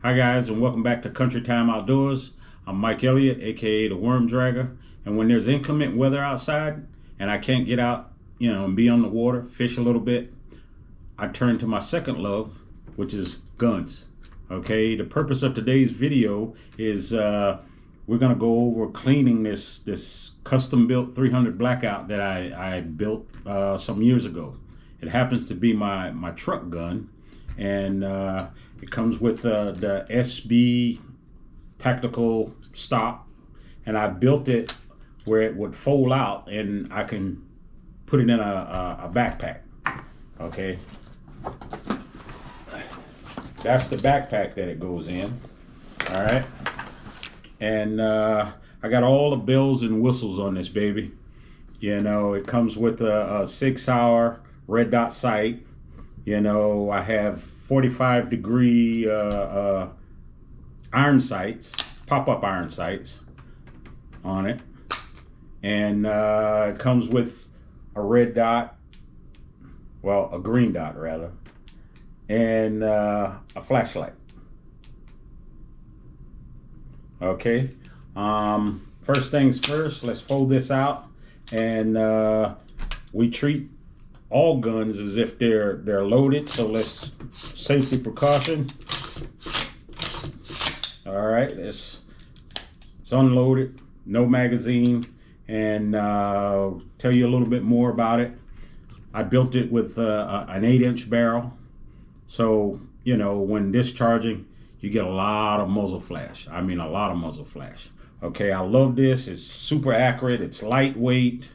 Hi guys, and welcome back to Country Time Outdoors. I'm Mike Elliott, aka the Worm Dragger. And when there's inclement weather outside and I can't get out, and be on the water, fish a little bit, I turn to my second love, which is guns. Okay, the purpose of today's video is we're gonna go over cleaning this custom built 300 Blackout that I built some years ago. It happens to be my truck gun, and it comes with the SB tactical stock, and I built it where it would fold out and I can put it in a backpack. Okay, that's the backpack that it goes in. All right, and I got all the bells and whistles on this baby. It comes with a 6-hour red dot sight. I have 45-degree iron sights, pop-up iron sights on it, and it comes with a red dot, well, a green dot rather, and a flashlight. Okay, first things first, let's fold this out, and we treat all guns as if they're loaded. So let's safety precaution. All right, it's unloaded, no magazine, and tell you a little bit more about it. I built it with an 8-inch barrel, so when discharging, you get a lot of muzzle flash. I mean, a lot of muzzle flash. Okay, I love this. It's super accurate. It's lightweight.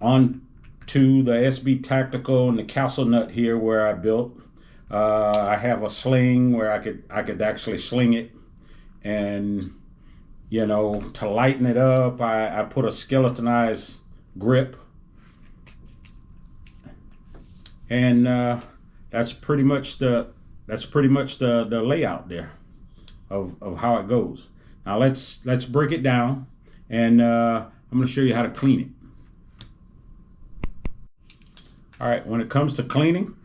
On to the SB Tactical and the Castle Nut here where I built. I have a sling where I could actually sling it, and to lighten it up, I put a skeletonized grip, and that's pretty much the layout there of how it goes. Now let's break it down, and I'm going to show you how to clean it. All right, when it comes to cleaning,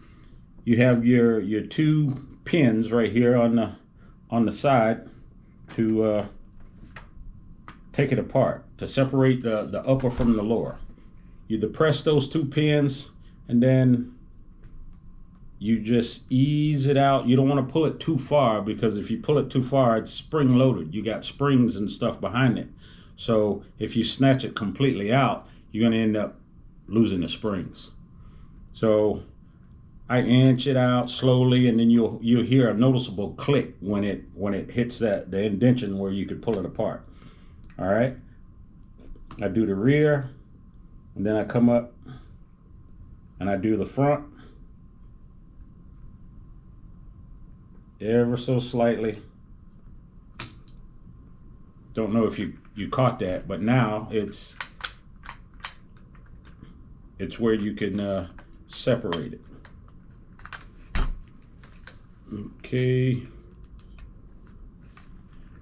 you have your 2 pins right here on the side to take it apart, to separate the upper from the lower. You depress those 2 pins, and then you just ease it out. You don't want to pull it too far, because if you pull it too far, it's spring loaded. You got springs and stuff behind it. So if you snatch it completely out, you're going to end up losing the springs. So I inch it out slowly, and then you'll hear a noticeable click when it hits the indentation where you could pull it apart. All right, I do the rear, and then I come up and I do the front ever so slightly. Don't know if you caught that, but now it's where you can separate it. Okay,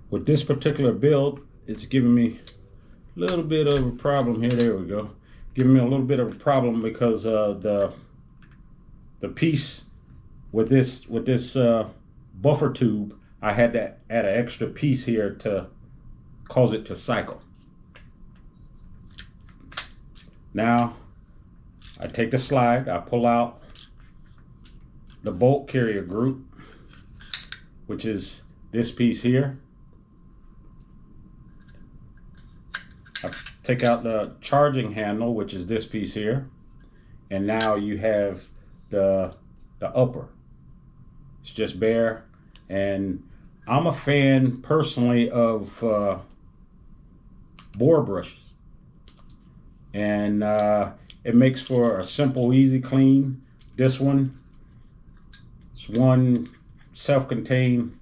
with this particular build, it's giving me a little bit of a problem here. There we go. Giving me a little bit of a problem because the piece with this buffer tube, I had to add an extra piece here to cause it to cycle. Now I take the slide, I pull out the bolt carrier group, which is this piece here. I take out the charging handle, which is this piece here, and now you have the upper. It's just bare, and I'm a fan personally of bore brushes, and it makes for a simple, easy clean. This one, it's one self-contained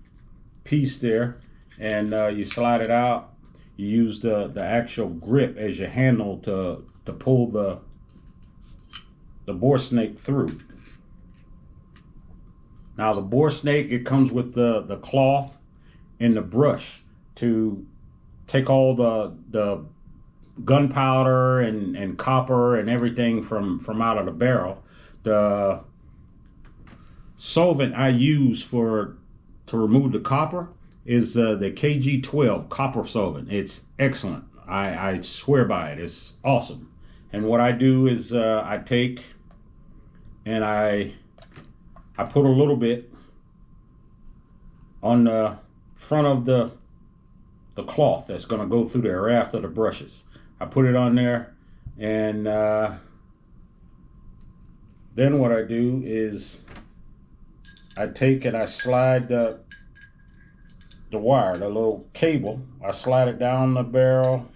piece there, and you slide it out. You use the actual grip as your handle to pull the bore snake through. Now the bore snake, it comes with the cloth and the brush to take all the gunpowder and copper and everything from out of the barrel. The solvent I use to remove the copper is the KG12 copper solvent. It's excellent. I swear by it. It's awesome. And what I do is I take and I put a little bit on the front of the cloth that's going to go through there after the brushes. I put it on there, and then what I do is I take and I slide the wire, the little cable. I slide it down the barrel.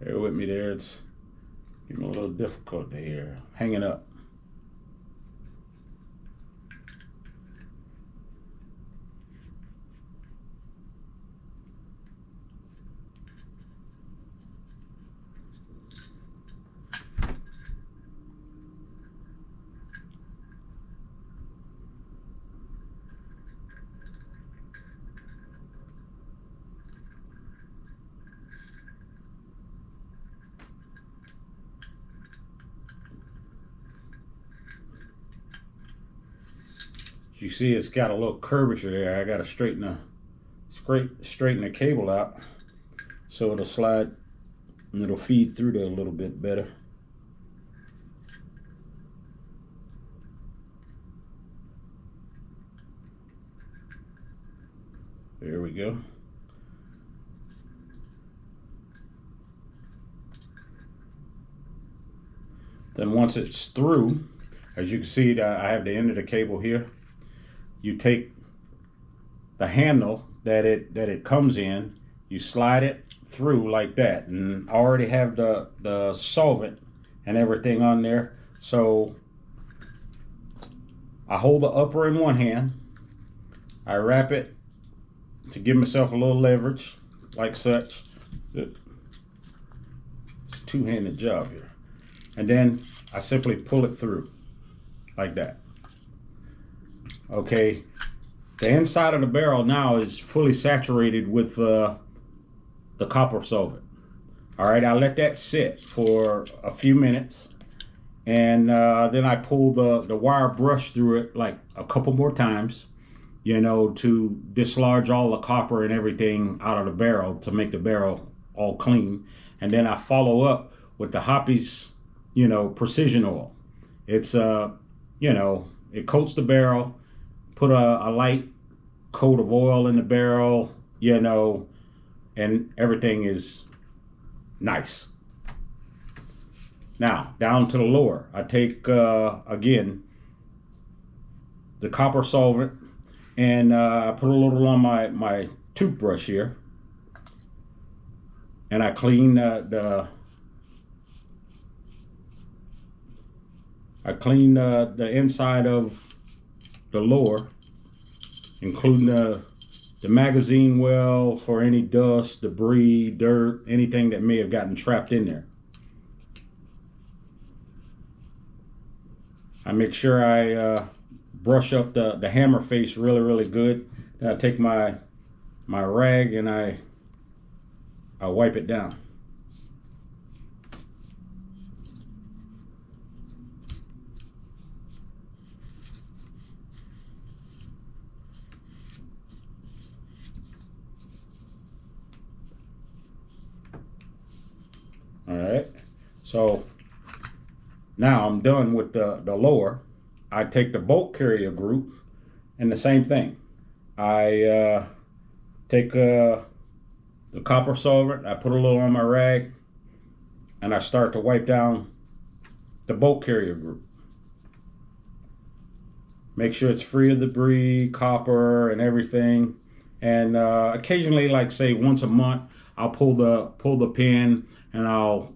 Bear with me there. It's getting a little difficult to hear. Hanging up. You see it's got a little curvature there. I got to straighten the cable out so it'll slide and it'll feed through there a little bit better. There we go. Then once it's through, as you can see, I have the end of the cable here. You take the handle that it comes in, you slide it through like that, and I already have the solvent and everything on there. So I hold the upper in one hand, I wrap it to give myself a little leverage, like such. It's a two-handed job here. And then I simply pull it through like that. Okay, the inside of the barrel now is fully saturated with the copper solvent. All right, I let that sit for a few minutes, and then I pull the wire brush through it like a couple more times, you know, to dislodge all the copper and everything out of the barrel to make the barrel all clean. And then I follow up with the Hoppy's, you know, precision oil. It's you know, it coats the barrel. Put a light coat of oil in the barrel, you know, and everything is nice. Now, down to the lower, I take, again, the copper solvent, and I put a little on my toothbrush here, and I clean the inside of the lower, including the magazine well for any dust, debris, dirt, anything that may have gotten trapped in there. I make sure I brush up the hammer face really good. Then I take my rag and I wipe it down. All right, so now I'm done with the lower. I take the bolt carrier group and the same thing. I take the copper solvent, I put a little on my rag, and I start to wipe down the bolt carrier group. Make sure it's free of debris, copper, and everything. And occasionally, like say once a month, I'll pull the pin and I'll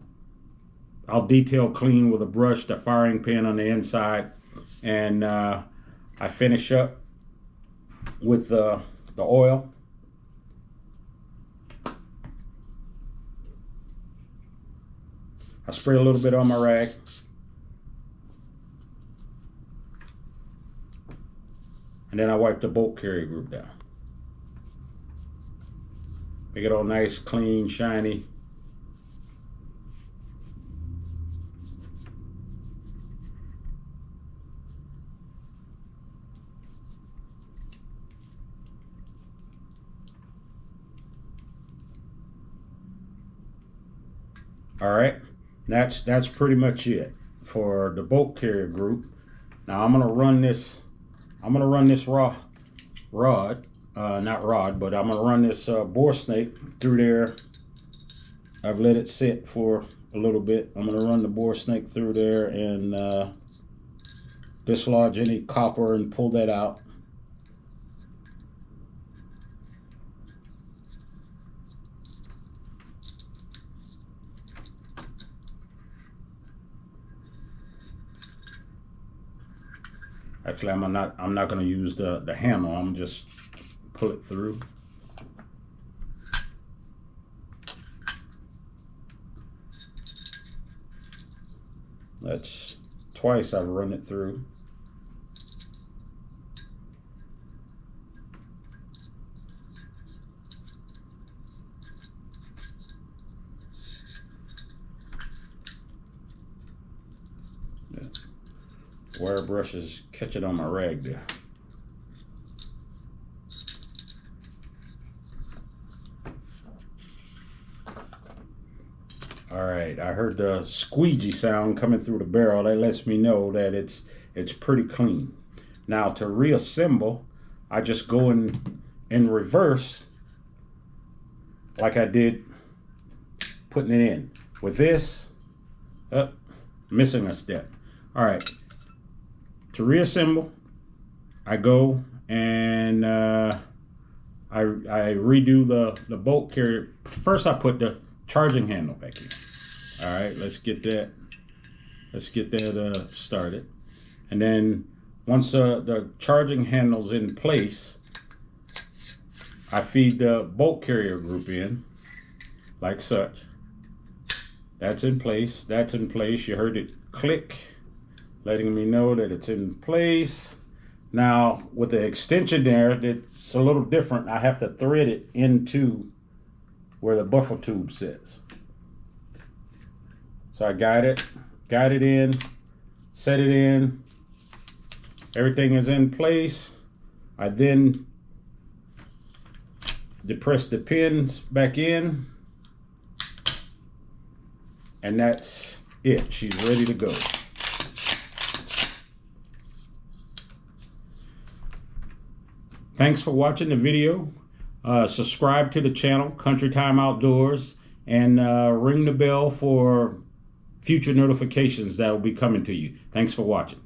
detail clean with a brush the firing pin on the inside, and I finish up with the oil. I spray a little bit on my rag, and then I wipe the bolt carrier group down. Make it all nice, clean, shiny. All right, that's pretty much it for the bolt carrier group. Now I'm gonna run this rod, not rod, but I'm gonna run this bore snake through there. I've let it sit for a little bit. I'm gonna run the bore snake through there and dislodge any copper and pull that out. Actually, I'm not going to use the hammer. I'm just pull it through. That's twice I've run it through. Wire brush is catching on my rag there. All right, I heard the squeegee sound coming through the barrel. That lets me know that it's pretty clean. Now to reassemble, I just go in reverse like I did putting it in. With this, missing a step. All right. To reassemble, I go and I redo the bolt carrier. First, I put the charging handle back in. All right, let's get that started. And then once the charging handle's in place, I feed the bolt carrier group in, like such. That's in place. That's in place. You heard it click, letting me know that it's in place. Now with the extension there, it's a little different. I have to thread it into where the buffer tube sits. So I guide it in, set it in. Everything is in place. I then depress the pins back in, and that's it. She's ready to go. Thanks for watching the video. Subscribe to the channel, Country Time Outdoors, and ring the bell for future notifications that will be coming to you. Thanks for watching.